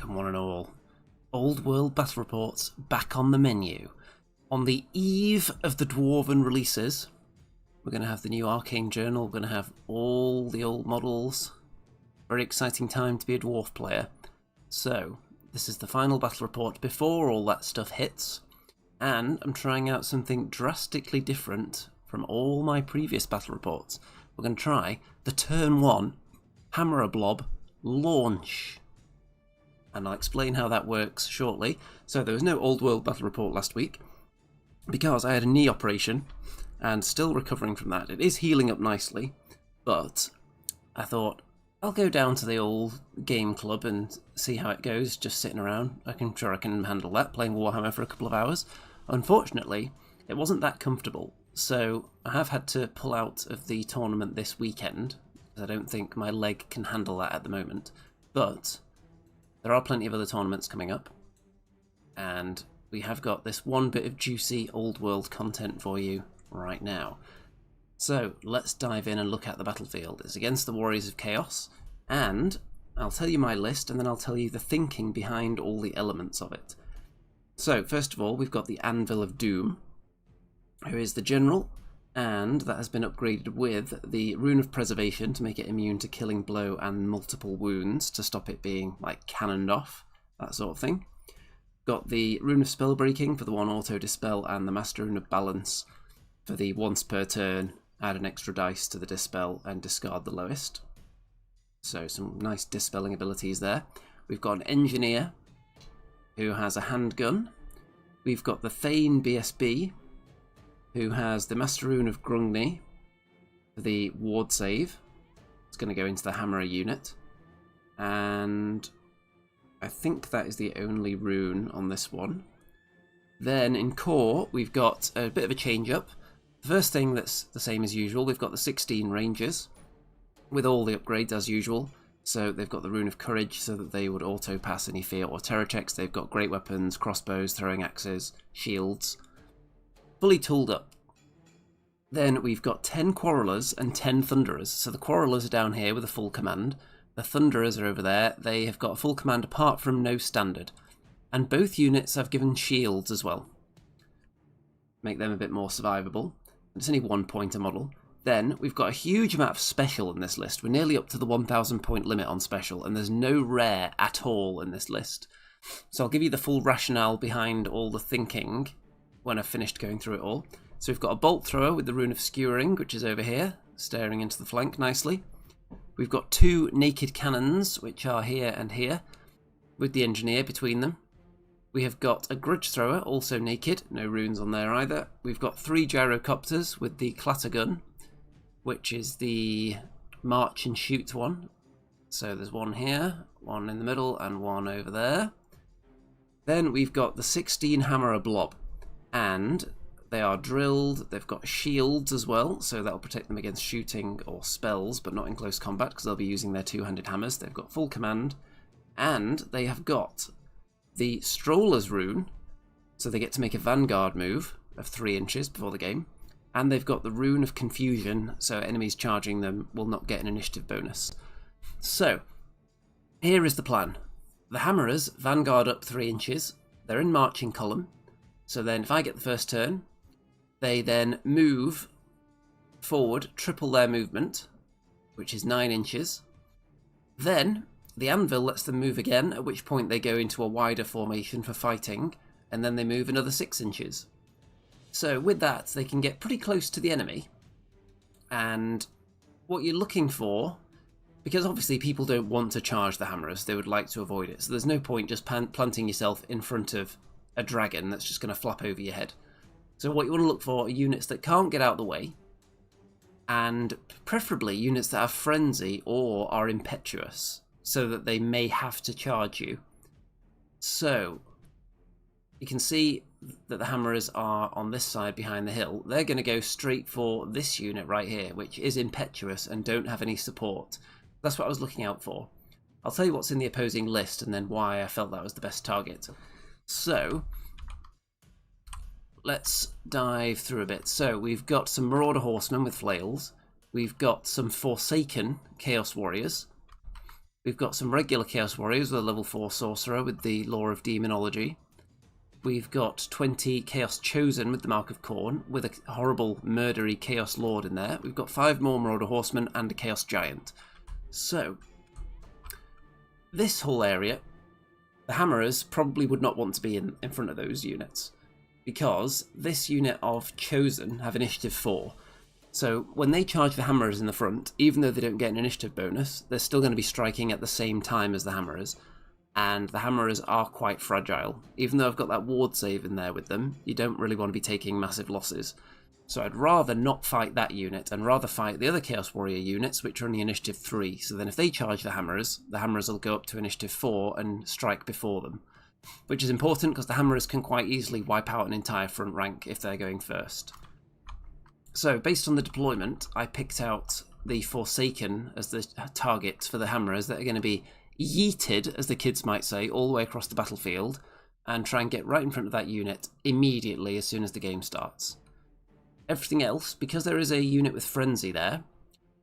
welcome one and all. Old World Battle Reports back on the menu. On the eve of the Dwarven releases, we're going to have the new Arcane Journal, we're going to have all the old models. Very exciting time to be a dwarf player. So, this is the final battle report before all that stuff hits, and I'm trying out something drastically different from all my previous battle reports. We're going to try the Turn 1 Hammer Blob launch. And I'll explain how that works shortly. So there was no Old World Battle Report last week because I had a knee operation and still recovering from that. It is healing up nicely, but I thought I'll go down to the old game club and see how it goes, just sitting around. I'm sure I can handle that, playing Warhammer for a couple of hours. Unfortunately, it wasn't that comfortable, so I have had to pull out of the tournament this weekend. I don't think my leg can handle that at the moment, but there are plenty of other tournaments coming up, and we have got this one bit of juicy old world content for you right now. So let's dive in and look at the battlefield. It's against the Warriors of Chaos, and I'll tell you my list and then I'll tell you the thinking behind all the elements of it. So first of all, we've got the Anvil of Doom, who is the general, and that has been upgraded with the Rune of Preservation to make it immune to Killing Blow and multiple wounds to stop it being like cannoned off, that sort of thing. Got the Rune of Spellbreaking for the 1 auto dispel, and the Master Rune of Balance for the once per turn add an extra dice to the dispel and discard the lowest. So some nice dispelling abilities there. We've got an Engineer who has a handgun. We've got the Thane BSB, who has the Master Rune of Grungni for the ward save. It's going to go into the Hammerer unit. And I think that is the only rune on this one. Then in core, we've got a bit of a change up. The first thing that's the same as usual, we've got the 16 Rangers with all the upgrades as usual. So they've got the Rune of Courage so that they would auto-pass any fear or terror checks. They've got great weapons, crossbows, throwing axes, shields. Fully tooled up. Then we've got 10 Quarrelers and 10 Thunderers. So the Quarrelers are down here with a full command. The Thunderers are over there. They have got a full command apart from no standard. And both units have given shields as well. Make them a bit more survivable. It's only 1 pointer model. Then we've got a huge amount of special in this list. We're nearly up to the 1,000 point limit on special, and there's no rare at all in this list. So I'll give you the full rationale behind all the thinking when I've finished going through it all. So we've got a Bolt Thrower with the Rune of Skewering, which is over here, staring into the flank nicely. We've got 2 Naked Cannons, which are here and here, with the Engineer between them. We have got a Grudge Thrower, also naked, no runes on there either. We've got 3 Gyrocopters with the Clattergun, which is the March and Shoot one. So there's one here, one in the middle, and one over there. Then we've got the 16 Hammerer Blob, and they are drilled. They've got shields as well, so that'll protect them against shooting or spells, but not in close combat, because they'll be using their 2-handed hammers. They've got full command, and they have got the Stroller's Rune, so they get to make a Vanguard move of 3 inches before the game, and they've got the Rune of Confusion, so enemies charging them will not get an initiative bonus. So, here is the plan. The Hammerers Vanguard up 3 inches. They're in marching column, so then if I get the first turn, they then move forward, triple their movement, which is 9 inches. Then the Anvil lets them move again, at which point they go into a wider formation for fighting, and then they move another 6 inches. So with that, they can get pretty close to the enemy, and what you're looking for, because obviously people don't want to charge the Hammerers, they would like to avoid it, so there's no point just planting yourself in front of a dragon that's just going to flop over your head. So what you want to look for are units that can't get out of the way, and preferably units that have frenzy or are impetuous, so that they may have to charge you. So you can see that the Hammerers are on this side behind the hill. They're going to go straight for this unit right here, which is impetuous and don't have any support. That's what I was looking out for. I'll tell you what's in the opposing list and then why I felt that was the best target. So let's dive through a bit. So we've got some Marauder Horsemen with flails. We've got some Forsaken Chaos Warriors. We've got some regular Chaos Warriors with a level 4 Sorcerer with the Law of Demonology. We've got 20 Chaos Chosen with the Mark of Khorne, with a horrible, murdery Chaos Lord in there. We've got 5 more Marauder Horsemen and a Chaos Giant. So, this whole area, the Hammerers probably would not want to be in front of those units, because this unit of Chosen have Initiative 4. So, when they charge the Hammerers in the front, even though they don't get an Initiative bonus, they're still going to be striking at the same time as the Hammerers. And the Hammerers are quite fragile. Even though I've got that ward save in there with them, you don't really want to be taking massive losses. So I'd rather not fight that unit, and rather fight the other Chaos Warrior units, which are only Initiative 3. So then if they charge the Hammerers will go up to Initiative 4 and strike before them. Which is important, because the Hammerers can quite easily wipe out an entire front rank if they're going first. So, based on the deployment, I picked out the Forsaken as the target for the Hammerers that are going to be yeeted, as the kids might say, all the way across the battlefield, and try and get right in front of that unit immediately as soon as the game starts. Everything else, because there is a unit with Frenzy there,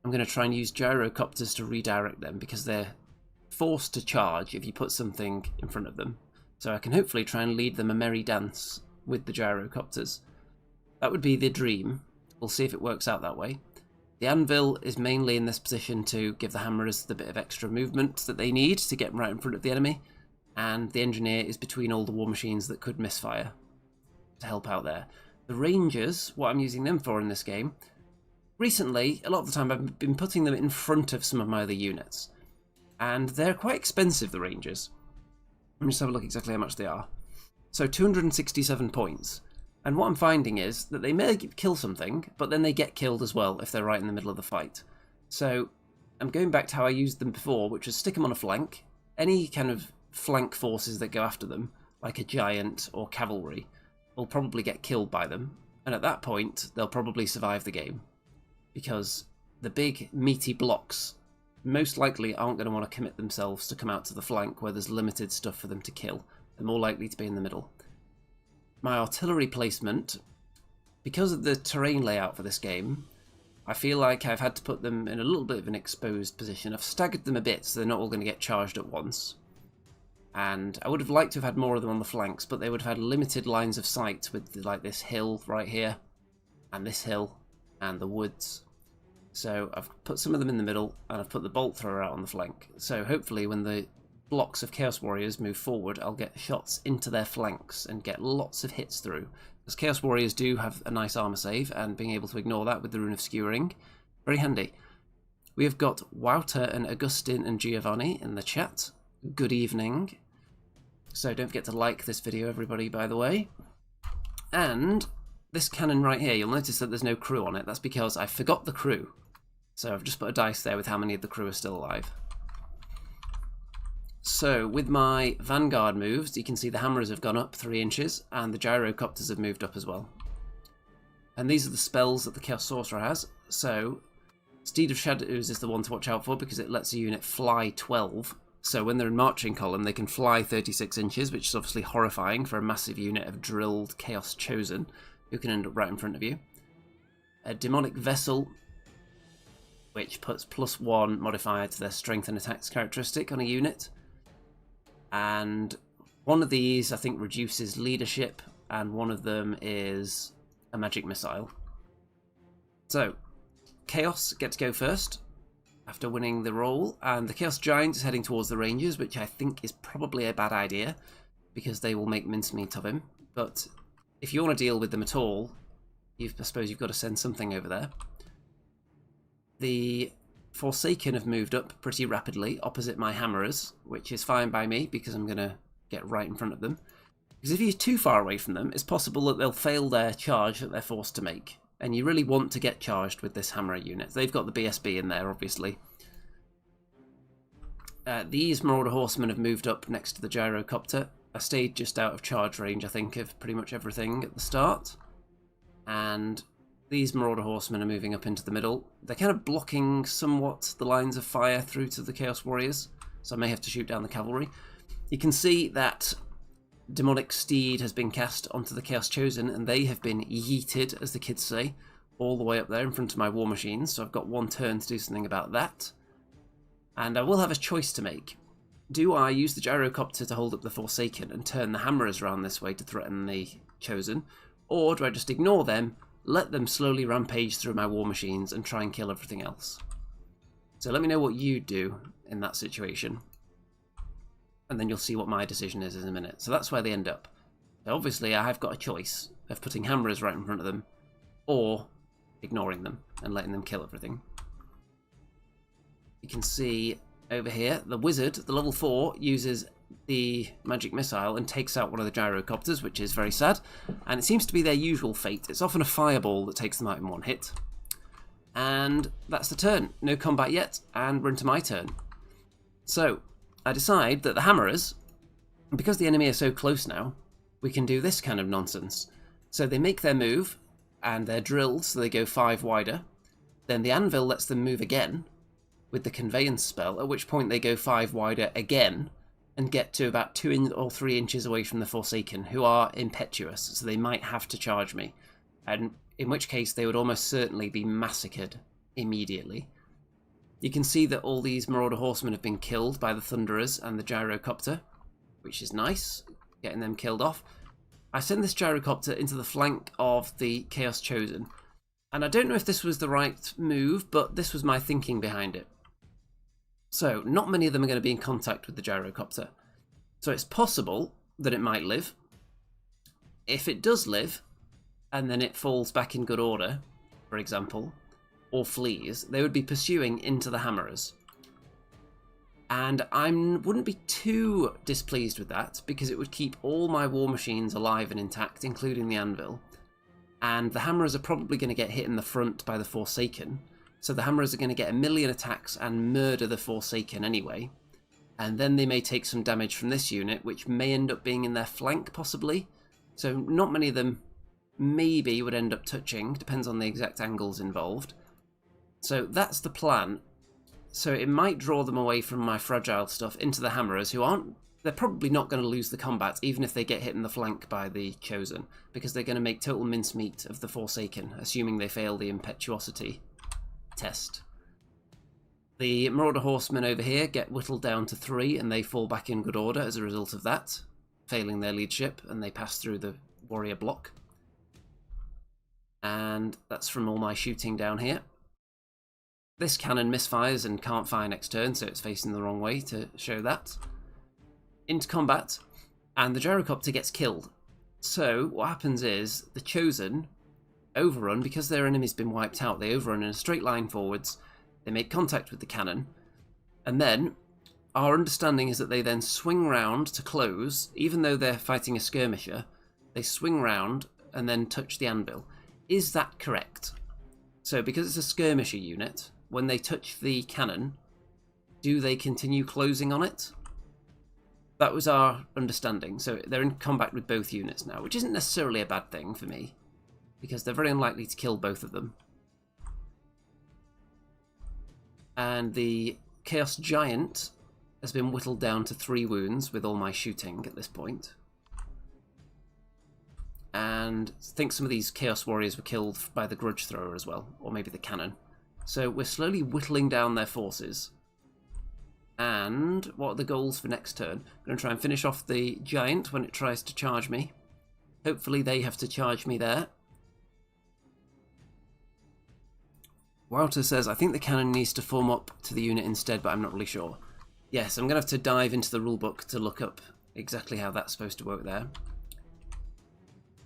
I'm going to try and use gyrocopters to redirect them, because they're forced to charge if you put something in front of them. So I can hopefully try and lead them a merry dance with the gyrocopters. That would be the dream. We'll see if it works out that way. The Anvil is mainly in this position to give the Hammerers the bit of extra movement that they need to get right in front of the enemy, and the Engineer is between all the war machines that could misfire to help out there. The Rangers, what I'm using them for in this game, recently, a lot of the time I've been putting them in front of some of my other units, and they're quite expensive, the Rangers. Let me just have a look exactly how much they are. So 267 points. And what I'm finding is that they may kill something, but then they get killed as well if they're right in the middle of the fight. So I'm going back to how I used them before, which was stick them on a flank. Any kind of flank forces that go after them, like a giant or cavalry, will probably get killed by them. And at that point, they'll probably survive the game. Because the big, meaty blocks most likely aren't going to want to commit themselves to come out to the flank where there's limited stuff for them to kill. They're more likely to be in the middle. My artillery placement, because of the terrain layout for this game, I feel like I've had to put them in a little bit of an exposed position. I've staggered them a bit so they're not all going to get charged at once. And I would have liked to have had more of them on the flanks, but they would have had limited lines of sight with like this hill right here, and this hill, and the woods. So I've put some of them in the middle, and I've put the bolt thrower out on the flank. So hopefully when the blocks of Chaos Warriors move forward, I'll get shots into their flanks and get lots of hits through. Because Chaos Warriors do have a nice armor save, and being able to ignore that with the Rune of Skewering, very handy. We have got Wouter and Augustin and Giovanni in the chat. Good evening. So don't forget to like this video, everybody, by the way. And this cannon right here, you'll notice that there's no crew on it. That's because I forgot the crew. So I've just put a dice there with how many of the crew are still alive. So, with my Vanguard moves, you can see the Hammerers have gone up 3 inches, and the Gyrocopters have moved up as well. And these are the spells that the Chaos Sorcerer has. So, Steed of Shadows is the one to watch out for, because it lets a unit fly 12. So when they're in marching column, they can fly 36 inches, which is obviously horrifying for a massive unit of drilled Chaos Chosen, who can end up right in front of you. A Demonic Vessel, which puts +1 modifier to their strength and attacks characteristic on a unit. And one of these, I think, reduces leadership, and one of them is a magic missile. So, Chaos get to go first, after winning the roll, and the Chaos Giant is heading towards the Rangers, which I think is probably a bad idea, because they will make mincemeat of him. But if you want to deal with them at all, I suppose you've got to send something over there. The Forsaken have moved up pretty rapidly opposite my Hammerers, which is fine by me because I'm going to get right in front of them. Because if you're too far away from them, it's possible that they'll fail their charge that they're forced to make. And you really want to get charged with this Hammerer unit. They've got the BSB in there, obviously. These Marauder Horsemen have moved up next to the Gyrocopter. I stayed just out of charge range, I think, of pretty much everything at the start. And these Marauder Horsemen are moving up into the middle. They're kind of blocking somewhat the lines of fire through to the Chaos Warriors, so I may have to shoot down the cavalry. You can see that Demonic Steed has been cast onto the Chaos Chosen, and they have been yeeted, as the kids say, all the way up there in front of my war machines, so I've got one turn to do something about that. And I will have a choice to make. Do I use the gyrocopter to hold up the Forsaken and turn the hammerers around this way to threaten the Chosen? Or do I just ignore them, let them slowly rampage through my war machines and try and kill everything else? So let me know what you do in that situation. And then you'll see what my decision is in a minute. So that's where they end up. So obviously I have got a choice of putting hammerers right in front of them or ignoring them and letting them kill everything. You can see over here, the wizard, the level 4, uses the magic missile and takes out one of the gyrocopters, which is very sad. And it seems to be their usual fate. It's often a fireball that takes them out in one hit. And that's the turn. No combat yet, and we're into my turn. So, I decide that the hammerers, because the enemy are so close now, we can do this kind of nonsense. So they make their move, and they're drilled, so they go 5 wider. Then the anvil lets them move again with the conveyance spell, at which point they go 5 wider again, and get to about 2 or 3 inches away from the Forsaken, who are impetuous, so they might have to charge me. And in which case they would almost certainly be massacred immediately. You can see that all these Marauder Horsemen have been killed by the Thunderers and the Gyrocopter, which is nice, getting them killed off. I send this Gyrocopter into the flank of the Chaos Chosen, and I don't know if this was the right move, but this was my thinking behind it. So, not many of them are going to be in contact with the Gyrocopter. So it's possible that it might live. If it does live, and then it falls back in good order, for example, or flees, they would be pursuing into the hammerers. And I wouldn't be too displeased with that, because it would keep all my war machines alive and intact, including the anvil. And the hammerers are probably going to get hit in the front by the Forsaken, so the hammerers are going to get 1,000,000 attacks and murder the Forsaken anyway. And then they may take some damage from this unit, which may end up being in their flank, possibly. So not many of them maybe would end up touching, depends on the exact angles involved. So that's the plan. So it might draw them away from my fragile stuff into the hammerers, who aren't... They're probably not going to lose the combat, even if they get hit in the flank by the Chosen, because they're going to make total mincemeat of the Forsaken, assuming they fail the impetuosity test. The Marauder Horsemen over here get whittled down to 3, and they fall back in good order as a result of that, failing their leadership, and they pass through the warrior block. And that's from all my shooting down here. This cannon misfires and can't fire next turn, so it's facing the wrong way to show that. Into combat, and the Gyrocopter gets killed. So what happens is the Chosen overrun, because their enemy's been wiped out, they overrun in a straight line forwards, they make contact with the cannon, and then our understanding is that they then swing round to close. Even though they're fighting a skirmisher, they swing round and then touch the anvil. Is that correct? So because it's a skirmisher unit, when they touch the cannon, do they continue closing on it? That was our understanding. So they're in combat with both units now, which isn't necessarily a bad thing for me, because they're very unlikely to kill both of them. And the Chaos Giant has been whittled down to 3 wounds with all my shooting at this point. And I think some of these Chaos Warriors were killed by the Grudge Thrower as well, or maybe the cannon. So we're slowly whittling down their forces. And what are the goals for next turn? I'm going to try and finish off the Giant when it tries to charge me. Hopefully they have to charge me there. Wouter says, I think the cannon needs to form up to the unit instead, but I'm not really sure. Yes, I'm going to have to dive into the rulebook to look up exactly how that's supposed to work there.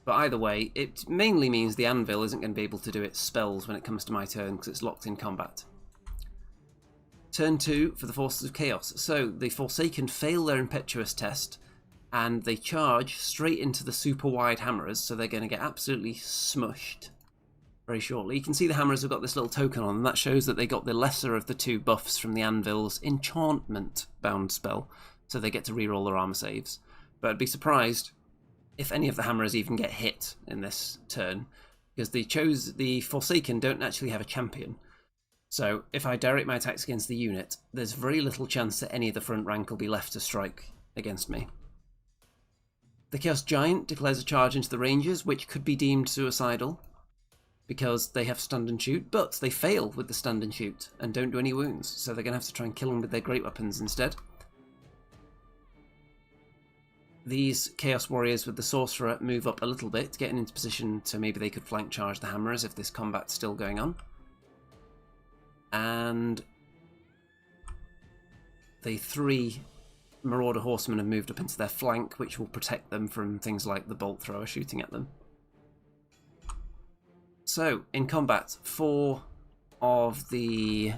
But either way, it mainly means the anvil isn't going to be able to do its spells when it comes to my turn, because it's locked in combat. Turn 2 for the Forces of Chaos. So the Forsaken fail their impetuous test, and they charge straight into the super wide hammerers, so they're going to get absolutely smushed very shortly. You can see the hammerers have got this little token on them. That shows that they got the lesser of the 2 buffs from the anvil's enchantment bound spell, so they get to reroll their armor saves. But I'd be surprised if any of the hammerers even get hit in this turn, because the Forsaken don't actually have a champion. So if I direct my attacks against the unit, there's very little chance that any of the front rank will be left to strike against me. The Chaos Giant declares a charge into the Rangers, which could be deemed suicidal. because they have stand and shoot, but they fail with the stand and shoot and don't do any wounds, so they're going to have to try and kill them with their great weapons instead. These Chaos Warriors with the Sorcerer move up a little bit, getting into position so maybe they could flank charge the Hammerers if this combat's still going on. And the 3 Marauder Horsemen have moved up into their flank, which will protect them from things like the Bolt Thrower shooting at them. So, in combat, 4 of the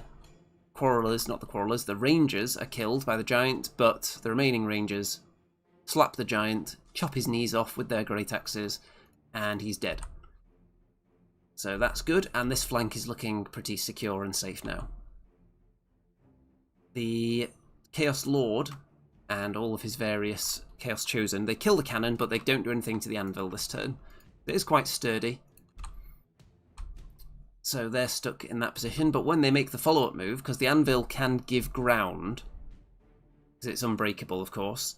Quarrelers, not the Quarrelers, the Rangers are killed by the Giant, but the remaining Rangers slap the Giant, chop his knees off with their great axes, and he's dead. So that's good, and this flank is looking pretty secure and safe now. The Chaos Lord and all of his various Chaos Chosen, they kill the cannon, but they don't do anything to the anvil this turn. It is quite sturdy. So they're stuck in that position, but when they make the follow-up move, because the anvil can give ground, because it's unbreakable, of course,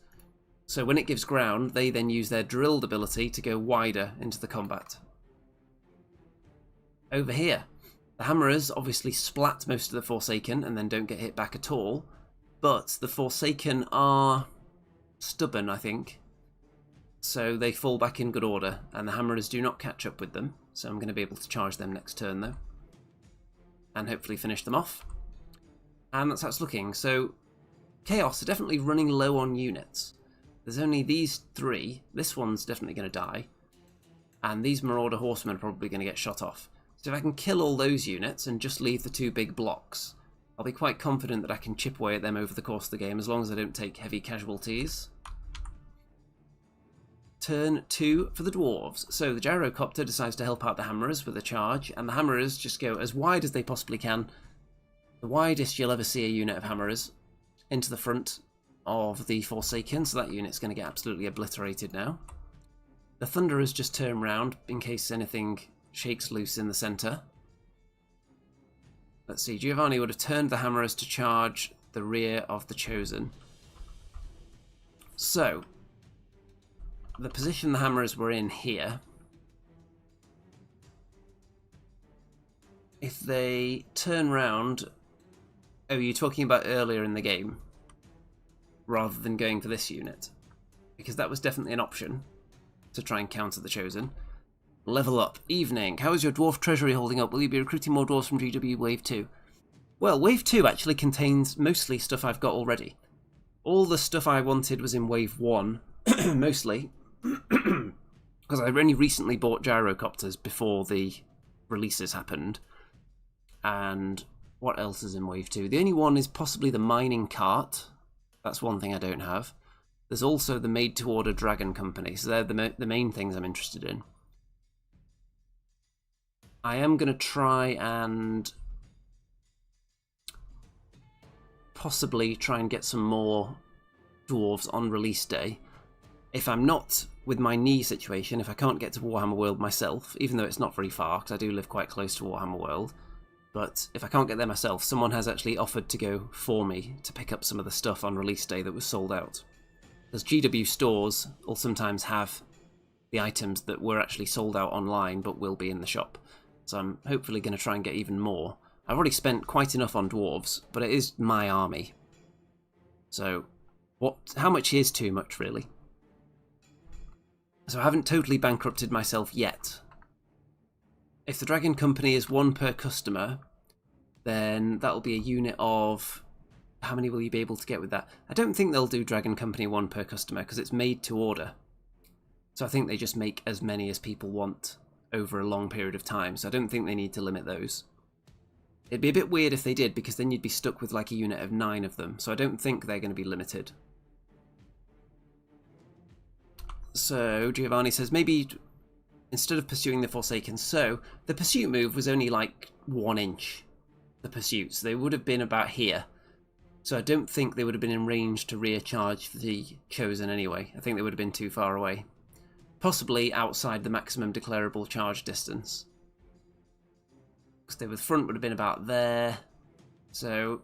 so when it gives ground, they then use their drilled ability to go wider into the combat. Over here, the Hammerers obviously splat most of the Forsaken and then don't get hit back at all, but the Forsaken are stubborn, I think, so they fall back in good order, and the Hammerers do not catch up with them, so I'm going to be able to charge them next turn though, and hopefully finish them off. And that's how it's looking. So Chaos are definitely running low on units. There's only these 3. This one's definitely going to die. And these Marauder Horsemen are probably going to get shot off. So if I can kill all those units and just leave the 2 big blocks, I'll be quite confident that I can chip away at them over the course of the game, as long as I don't take heavy casualties. Turn 2 for the Dwarves. So the Gyrocopter decides to help out the Hammerers with a charge, and the Hammerers just go as wide as they possibly can. The widest you'll ever see a unit of Hammerers into the front of the Forsaken, so that unit's going to get absolutely obliterated now. The Thunderers just turn round in case anything shakes loose in the centre. Let's see, Giovanni would have turned the Hammerers to charge the rear of the Chosen. So, the position the Hammerers were in here, if they turn round... Oh, you're talking about earlier in the game, rather than going for this unit, because that was definitely an option to try and counter the Chosen. Level up. Evening. How is your dwarf treasury holding up? Will you be recruiting more dwarves from GW Wave 2? Well, Wave 2 actually contains mostly stuff I've got already. All the stuff I wanted was in Wave 1, mostly, because I only recently bought gyrocopters before the releases happened. And what else is in Wave 2? The only one is possibly the mining cart. That's one thing I don't have. There's also the made-to-order Dragon Company, so they're the main things I'm interested in. I am going to try and possibly try and get some more dwarves on release day. If I'm not, with my knee situation, if I can't get to Warhammer World myself, even though it's not very far, because I do live quite close to Warhammer World, but if I can't get there myself, someone has actually offered to go for me to pick up some of the stuff on release day that was sold out. Because GW stores will sometimes have the items that were actually sold out online but will be in the shop. So I'm hopefully going to try and get even more. I've already spent quite enough on dwarves, but it is my army. So how much is too much, really? So I haven't totally bankrupted myself yet. If the Dragon Company is 1 per customer, then that'll be a unit of... How many will you be able to get with that? I don't think they'll do Dragon Company 1 per customer, because it's made to order. So I think they just make as many as people want over a long period of time, so I don't think they need to limit those. It'd be a bit weird if they did, because then you'd be stuck with like a unit of 9 of them, so I don't think they're going to be limited. So Giovanni says maybe instead of pursuing the Forsaken, so the pursuit move was only like 1 inch, the pursuit, so they would have been about here. So I don't think they would have been in range to rear charge the Chosen anyway. I think they would have been too far away. Possibly outside the maximum declarable charge distance. Because they were front would have been about there. So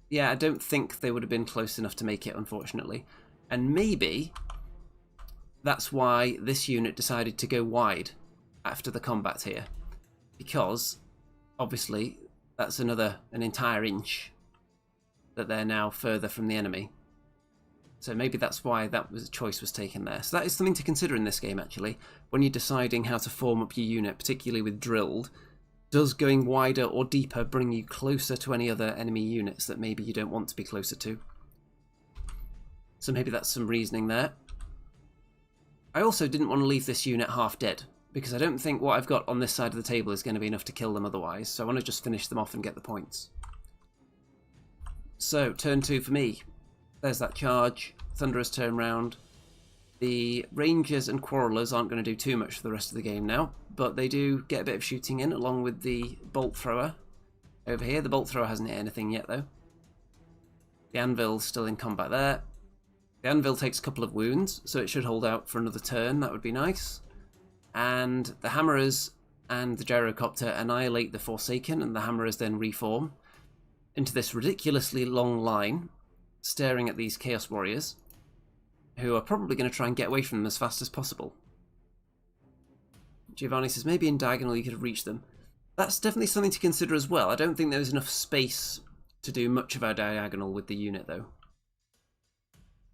yeah, I don't think they would have been close enough to make it, unfortunately. And maybe that's why this unit decided to go wide after the combat here. because obviously that's an entire inch that they're now further from the enemy. So maybe that's why choice was taken there. So that is something to consider in this game, actually, when you're deciding how to form up your unit, particularly with drilled. Does going wider or deeper bring you closer to any other enemy units that maybe you don't want to be closer to? So maybe that's some reasoning there. I also didn't want to leave this unit half dead, because I don't think what I've got on this side of the table is going to be enough to kill them otherwise, so I want to just finish them off and get the points. So, turn 2 for me. There's that charge, thunderous turn round. The Rangers and Quarrelers aren't going to do too much for the rest of the game now, but they do get a bit of shooting in along with the Bolt Thrower over here. The Bolt Thrower hasn't hit anything yet though. The Anvil's still in combat there. The Anvil takes a couple of wounds, so it should hold out for another turn. That would be nice. And the Hammerers and the Gyrocopter annihilate the Forsaken, and the Hammerers then reform into this ridiculously long line, staring at these Chaos Warriors, who are probably going to try and get away from them as fast as possible. Giovanni says, maybe in diagonal you could have reached them. That's definitely something to consider as well. I don't think there was enough space to do much of our diagonal with the unit, though.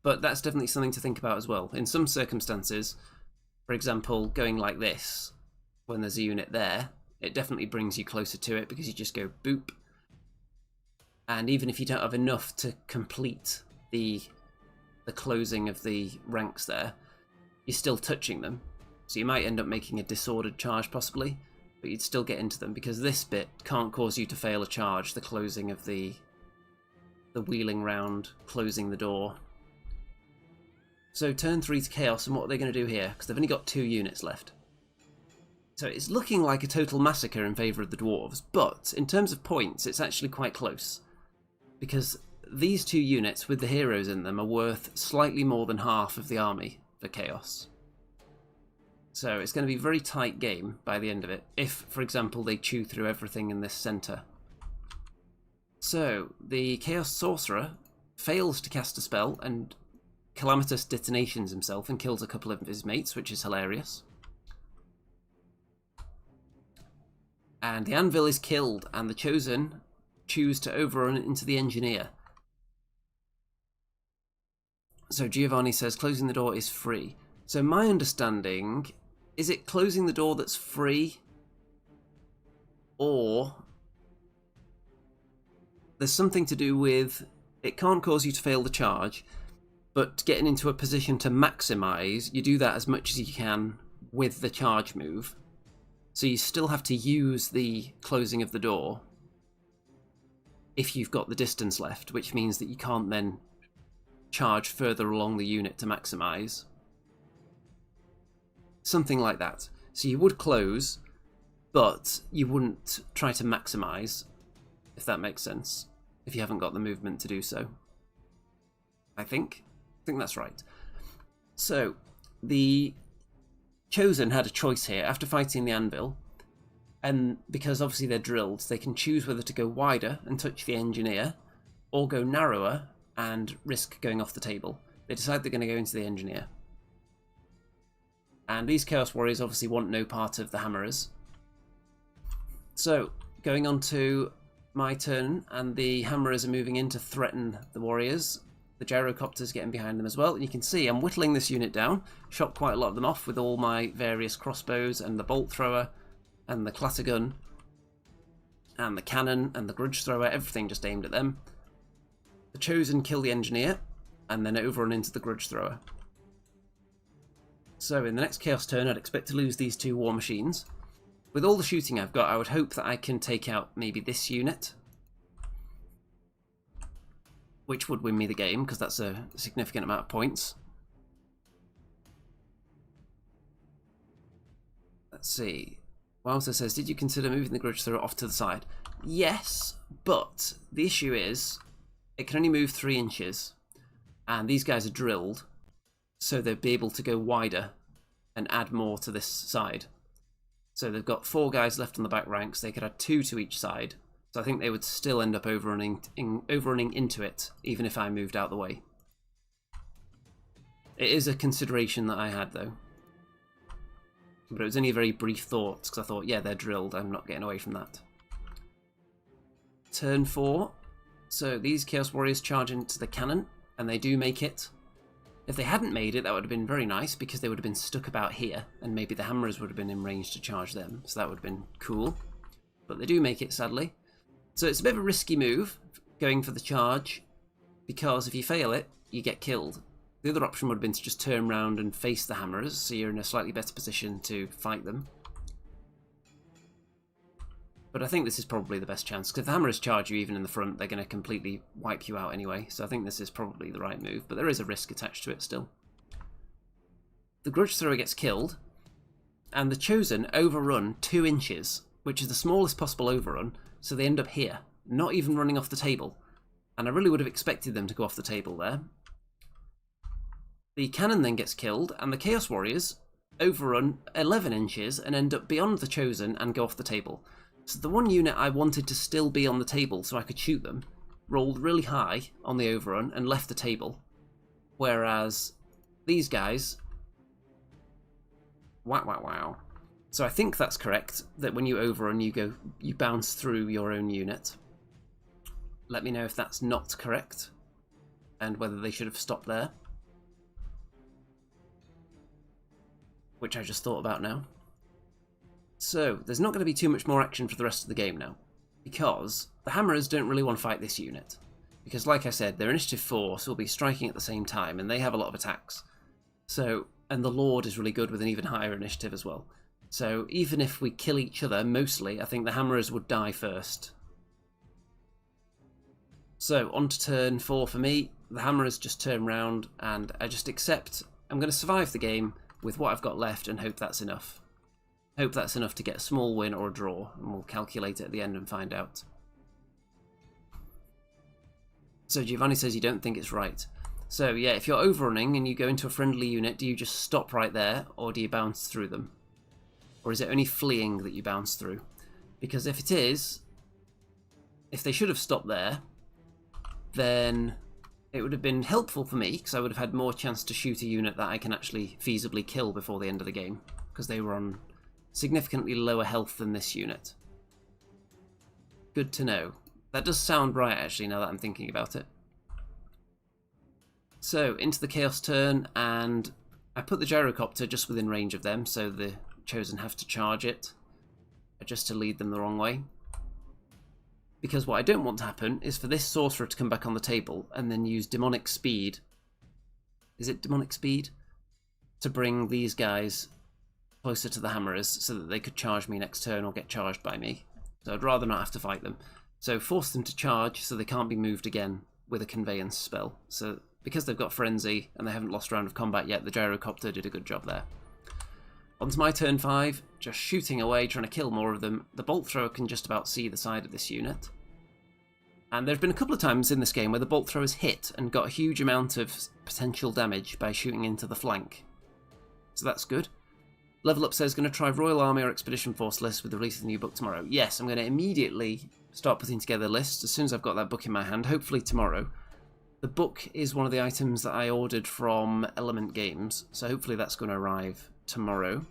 But that's definitely something to think about as well. In some circumstances, for example, going like this, when there's a unit there, it definitely brings you closer to it because you just go boop. And even if you don't have enough to complete the closing of the ranks there, you're still touching them. So you might end up making a disordered charge possibly, but you'd still get into them because this bit can't cause you to fail a charge, the closing of the wheeling round, closing the door. So turn 3 to Chaos, and what are they going to do here? Because they've only got 2 units left. So it's looking like a total massacre in favour of the Dwarves, but in terms of points, it's actually quite close. Because these 2 units with the heroes in them are worth slightly more than half of the army for Chaos. So it's going to be a very tight game by the end of it, if, for example, they chew through everything in this centre. So the Chaos Sorcerer fails to cast a spell and calamitous detonations himself and kills a couple of his mates, which is hilarious. And the Anvil is killed, and the Chosen choose to overrun into the Engineer. So Giovanni says closing the door is free. So my understanding, is it closing the door that's free? Or there's something to do with it can't cause you to fail the charge, but getting into a position to maximise, you do that as much as you can with the charge move. So you still have to use the closing of the door if you've got the distance left, which means that you can't then charge further along the unit to maximise. Something like that. So you would close, but you wouldn't try to maximise, if that makes sense, if you haven't got the movement to do so. I think that's right. So the Chosen had a choice here after fighting the Anvil, and because obviously they're drilled, they can choose whether to go wider and touch the Engineer, or go narrower and risk going off the table. They decide they're going to go into the Engineer. And these Chaos Warriors obviously want no part of the Hammerers. So, going on to my turn, and the Hammerers are moving in to threaten the Warriors. The Gyrocopter's getting behind them as well. And you can see I'm whittling this unit down. Shot quite a lot of them off with all my various crossbows and the Bolt Thrower and the Clatter Gun and the Cannon and the Grudge Thrower. Everything just aimed at them. The Chosen kill the Engineer and then overrun into the Grudge Thrower. So in the next Chaos turn, I'd expect to lose these 2 War Machines. With all the shooting I've got, I would hope that I can take out maybe this unit, which would win me the game, because that's a significant amount of points. Let's see. Wowzer says, did you consider moving the Grudge Thrower off to the side? Yes, but the issue is, it can only move 3 inches, and these guys are drilled, so they'll be able to go wider and add more to this side. So they've got 4 guys left on the back ranks. They could add 2 to each side. So I think they would still end up overrunning into it, even if I moved out the way. It is a consideration that I had, though. But it was only a very brief thought, because I thought, yeah, they're drilled, I'm not getting away from that. Turn 4. So these Chaos Warriors charge into the cannon, and they do make it. If they hadn't made it, that would have been very nice, because they would have been stuck about here, and maybe the Hammerers would have been in range to charge them, so that would have been cool. But they do make it, sadly. So it's a bit of a risky move, going for the charge, because if you fail it, you get killed. The other option would have been to just turn around and face the Hammerers, so you're in a slightly better position to fight them. But I think this is probably the best chance, because if the Hammerers charge you even in the front, they're going to completely wipe you out anyway, so I think this is probably the right move, but there is a risk attached to it still. The Grudge Thrower gets killed, and the Chosen overrun 2 inches, which is the smallest possible overrun, so they end up here, not even running off the table. And I really would have expected them to go off the table there. The cannon then gets killed, and the Chaos Warriors overrun 11 inches and end up beyond the Chosen and go off the table. So the one unit I wanted to still be on the table so I could shoot them rolled really high on the overrun and left the table. Whereas these guys... Wow. So I think that's correct, that when you overrun you bounce through your own unit. Let me know if that's not correct, and whether they should have stopped there. Which I just thought about now. So, there's not going to be too much more action for the rest of the game now, because the Hammerers don't really want to fight this unit. Because, like I said, their initiative 4 will be striking at the same time, and they have a lot of attacks. So, and the Lord is really good with an even higher initiative as well. So, even if we kill each other, mostly, I think the Hammerers would die first. So, on to turn 4 for me. The Hammerers just turn round, and I just accept I'm going to survive the game with what I've got left and hope that's enough. Hope that's enough to get a small win or a draw, and we'll calculate it at the end and find out. So Giovanni says you don't think it's right. So yeah, if you're overrunning and you go into a friendly unit, do you just stop right there, or do you bounce through them? Or is it only fleeing that you bounce through? Because if it is, if they should have stopped there, then it would have been helpful for me, because I would have had more chance to shoot a unit that I can actually feasibly kill before the end of the game, because they were on significantly lower health than this unit. Good to know. That does sound right, actually, now that I'm thinking about it. So, into the Chaos turn, and I put the Gyrocopter just within range of them, so the Chosen have to charge it, just to lead them the wrong way. Because what I don't want to happen is for this Sorcerer to come back on the table and then use Demonic Speed. Is it Demonic Speed? To bring these guys closer to the Hammerers so that they could charge me next turn or get charged by me. So I'd rather not have to fight them. So force them to charge so they can't be moved again with a Conveyance spell. So because they've got Frenzy and they haven't lost a round of combat yet, the Gyrocopter did a good job there. On to my turn 5, just shooting away, trying to kill more of them. The Bolt Thrower can just about see the side of this unit. And there have been a couple of times in this game where the Bolt Thrower's hit and got a huge amount of potential damage by shooting into the flank. So that's good. Level Up says, going to try Royal Army or Expedition Force lists with the release of the new book tomorrow. Yes, I'm going to immediately start putting together lists as soon as I've got that book in my hand, hopefully tomorrow. The book is one of the items that I ordered from Element Games, so hopefully that's going to arrive tomorrow.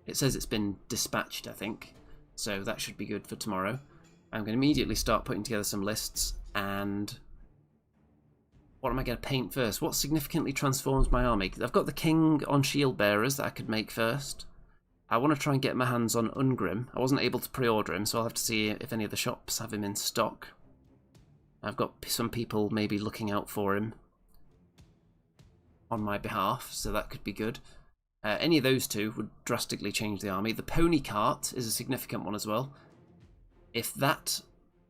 It says it's been dispatched, I think, so that should be good for tomorrow. I'm going to immediately start putting together some lists, and what am I going to paint first? What significantly transforms my army? I've got the King on Shield Bearers that I could make first. I want to try and get my hands on Ungrim. I wasn't able to pre-order him, so I'll have to see if any of the shops have him in stock. I've got some people maybe looking out for him on my behalf, so that could be good. Any of those two would drastically change the army. The Pony Cart is a significant one as well. If that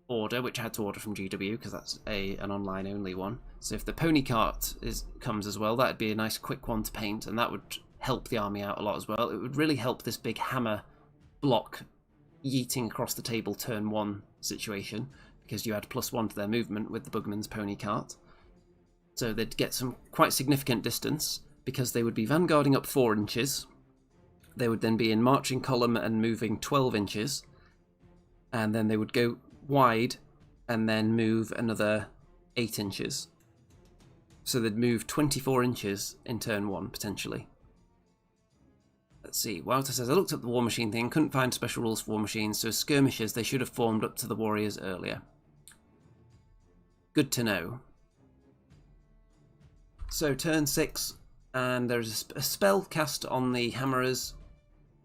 order, which I had to order from GW because that's an online only one, so if the Pony Cart comes as well, that'd be a nice quick one to paint, and that would help the army out a lot as well. It would really help this big hammer block yeeting across the table turn 1 situation, because you had +1 to their movement with the Bugman's Pony Cart. So they'd get some quite significant distance, because they would be vanguarding up 4 inches. They would then be in marching column and moving 12 inches. And then they would go wide and then move another 8 inches. So they'd move 24 inches in turn 1, potentially. Let's see, Wouter says, I looked up the war machine thing, couldn't find special rules for war machines, so as skirmishers they should have formed up to the warriors earlier. Good to know. So turn 6, and there's a spell cast on the hammerers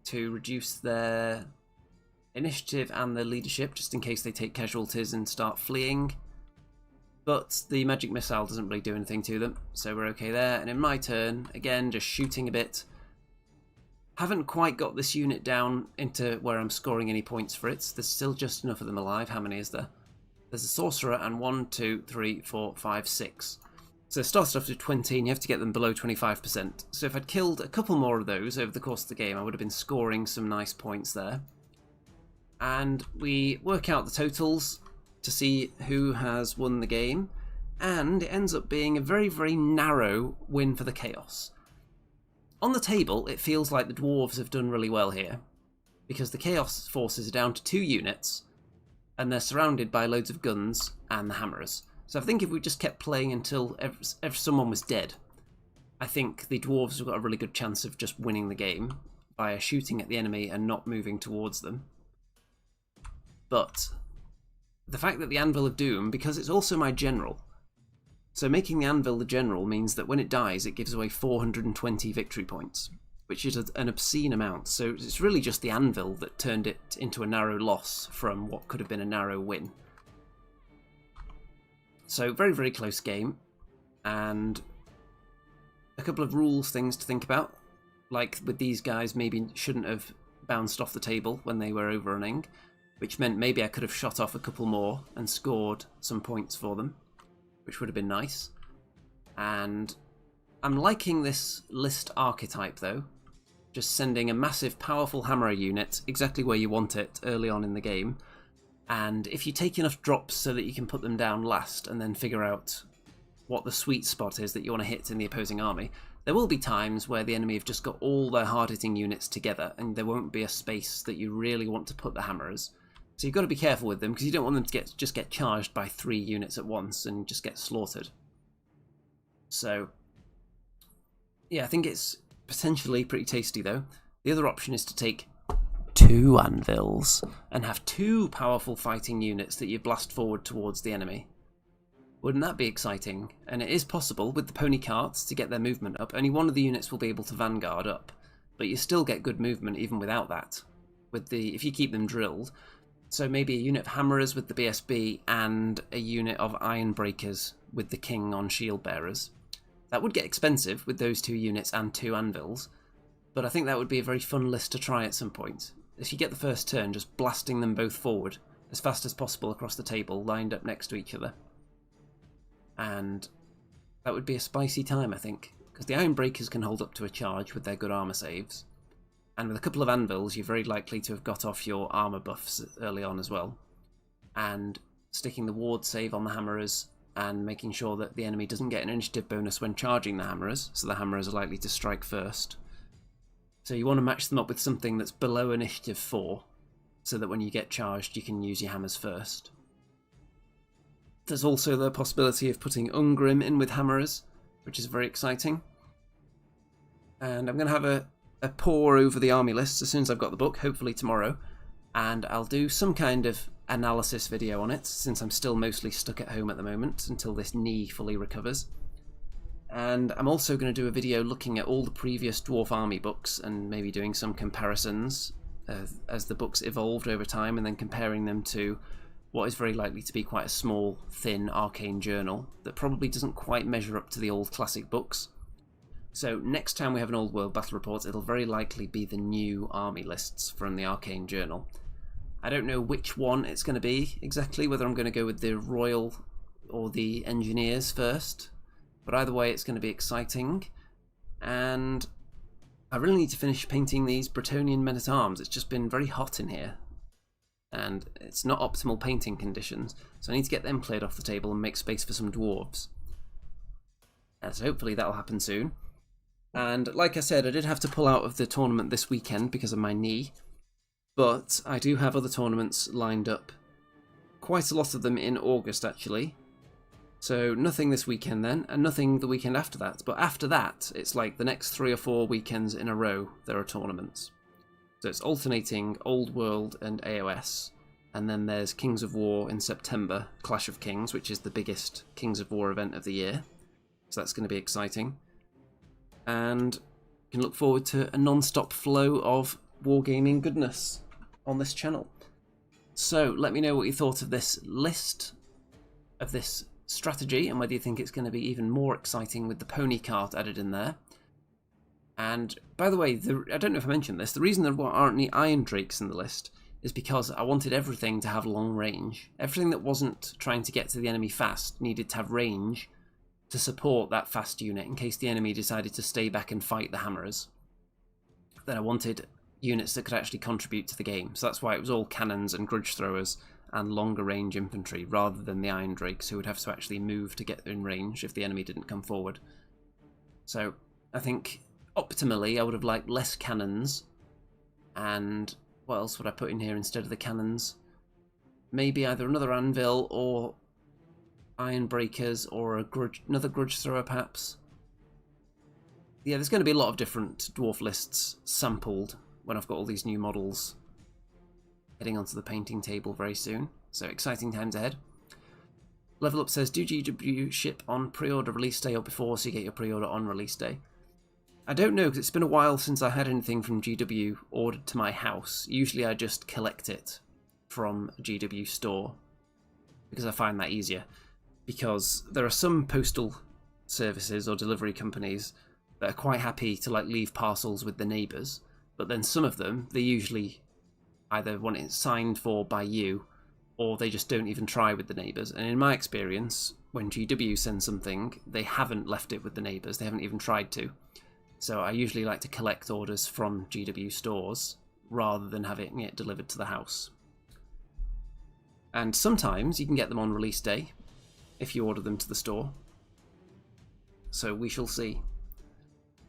to reduce their initiative and their leadership, just in case they take casualties and start fleeing. But the magic missile doesn't really do anything to them, so we're okay there. And in my turn, again, just shooting a bit. Haven't quite got this unit down into where I'm scoring any points for it. There's still just enough of them alive. How many is there? There's a sorcerer and 1, 2, 3, 4, 5, 6. So it starts off to 20 and you have to get them below 25%. So if I'd killed a couple more of those over the course of the game, I would have been scoring some nice points there. And we work out the totals to see who has won the game. And it ends up being a very, very narrow win for the Chaos. On the table, it feels like the Dwarves have done really well here, because the Chaos forces are down to 2 units, and they're surrounded by loads of guns and the hammerers. So I think if we just kept playing until someone was dead, I think the Dwarves have got a really good chance of just winning the game by shooting at the enemy and not moving towards them. But the fact that the Anvil of Doom, because it's also my general, so making the Anvil the general means that when it dies, it gives away 420 victory points, which is an obscene amount. So it's really just the Anvil that turned it into a narrow loss from what could have been a narrow win. So very, very close game, and a couple of rules things to think about. Like with these guys, maybe shouldn't have bounced off the table when they were overrunning, which meant maybe I could have shot off a couple more and scored some points for them, which would have been nice. And I'm liking this list archetype though, just sending a massive powerful hammerer unit exactly where you want it early on in the game, and if you take enough drops so that you can put them down last and then figure out what the sweet spot is that you want to hit in the opposing army, there will be times where the enemy have just got all their hard-hitting units together and there won't be a space that you really want to put the hammerers. So you've got to be careful with them, because you don't want them to just get charged by 3 units at once and just get slaughtered. So, yeah, I think it's potentially pretty tasty though. The other option is to take 2 anvils and have 2 powerful fighting units that you blast forward towards the enemy. Wouldn't that be exciting? And it is possible with the pony carts to get their movement up. Only one of the units will be able to vanguard up, but you still get good movement even without that. If you keep them drilled. So maybe a unit of hammerers with the BSB and a unit of iron breakers with the king on shield bearers. That would get expensive with those 2 units and 2 anvils, but I think that would be a very fun list to try at some point. If you get the first turn, just blasting them both forward as fast as possible across the table, lined up next to each other. And that would be a spicy time, I think, because the iron breakers can hold up to a charge with their good armor saves. And with a couple of anvils, you're very likely to have got off your armour buffs early on as well. And sticking the ward save on the hammerers and making sure that the enemy doesn't get an initiative bonus when charging the hammerers, so the hammerers are likely to strike first. So you want to match them up with something that's below initiative 4, so that when you get charged you can use your hammers first. There's also the possibility of putting Ungrim in with hammerers, which is very exciting. And I'm going to have a pore over the army lists as soon as I've got the book, hopefully tomorrow, and I'll do some kind of analysis video on it, since I'm still mostly stuck at home at the moment until this knee fully recovers. And I'm also going to do a video looking at all the previous Dwarf Army books and maybe doing some comparisons as the books evolved over time, and then comparing them to what is very likely to be quite a small, thin arcane journal that probably doesn't quite measure up to the old classic books. So next time we have an Old World Battle Report, it'll very likely be the new army lists from the Arcane Journal. I don't know which one it's going to be exactly, whether I'm going to go with the Royal or the Engineers first, but either way it's going to be exciting. And I really need to finish painting these Bretonnian men-at-arms. It's just been very hot in here, and it's not optimal painting conditions, so I need to get them cleared off the table and make space for some dwarves. So hopefully that'll happen soon. And like I said, I did have to pull out of the tournament this weekend because of my knee, but I do have other tournaments lined up. Quite a lot of them in August, actually. So nothing this weekend then, and nothing the weekend after that. But after that, it's like the next 3 or 4 weekends in a row there are tournaments. So it's alternating Old World and AOS. And then there's Kings of War in September, Clash of Kings, which is the biggest Kings of War event of the year. So that's going to be exciting. And you can look forward to a non-stop flow of wargaming goodness on this channel. So let me know what you thought of this list, of this strategy, and whether you think it's going to be even more exciting with the pony cart added in there. And by the way, I don't know if I mentioned this, the reason there aren't any Iron Drakes in the list is because I wanted everything to have long range. Everything that wasn't trying to get to the enemy fast needed to have range to support that fast unit in case the enemy decided to stay back and fight the hammerers. Then I wanted units that could actually contribute to the game. So that's why it was all cannons and grudge throwers and longer range infantry rather than the Iron Drakes, who would have to actually move to get in range if the enemy didn't come forward. So I think optimally I would have liked less cannons, and what else would I put in here instead of the cannons? Maybe either another anvil or iron breakers or another grudge thrower perhaps. Yeah, there's going to be a lot of different dwarf lists sampled when I've got all these new models heading onto the painting table very soon. So exciting times ahead. Level Up says, do GW ship on pre-order release day or before, so you get your pre-order on release day? I don't know, because it's been a while since I had anything from GW ordered to my house. Usually I just collect it from a GW store, because I find that easier. Because there are some postal services or delivery companies that are quite happy to like leave parcels with the neighbours, but then some of them, they usually either want it signed for by you, or they just don't even try with the neighbours. And in my experience, when GW sends something, they haven't left it with the neighbours, they haven't even tried to. So I usually like to collect orders from GW stores rather than having it delivered to the house. And sometimes you can get them on release day if you order them to the store. So we shall see.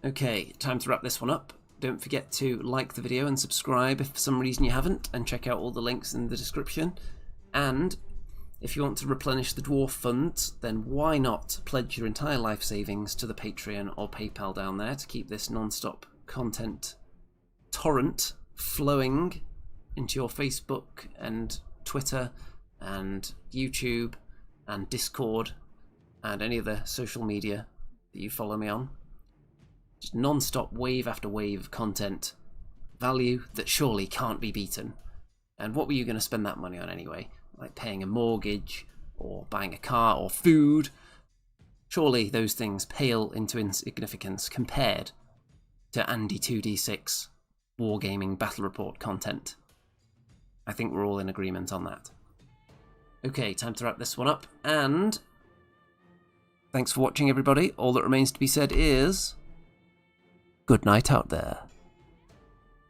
Okay, time to wrap this one up. Don't forget to like the video and subscribe if for some reason you haven't, and check out all the links in the description. And if you want to replenish the dwarf funds, then why not pledge your entire life savings to the Patreon or PayPal down there to keep this non-stop content torrent flowing into your Facebook and Twitter and YouTube and Discord and any other social media that you follow me on. Just non-stop wave after wave of content, value that surely can't be beaten. And what were you going to spend that money on anyway? Like paying a mortgage or buying a car or food? Surely those things pale into insignificance compared to Andy 2D6 Wargaming Battle Report content. I think we're all in agreement on that. Okay, time to wrap this one up, and thanks for watching everybody. All that remains to be said is good night out there,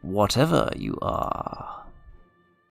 whatever you are.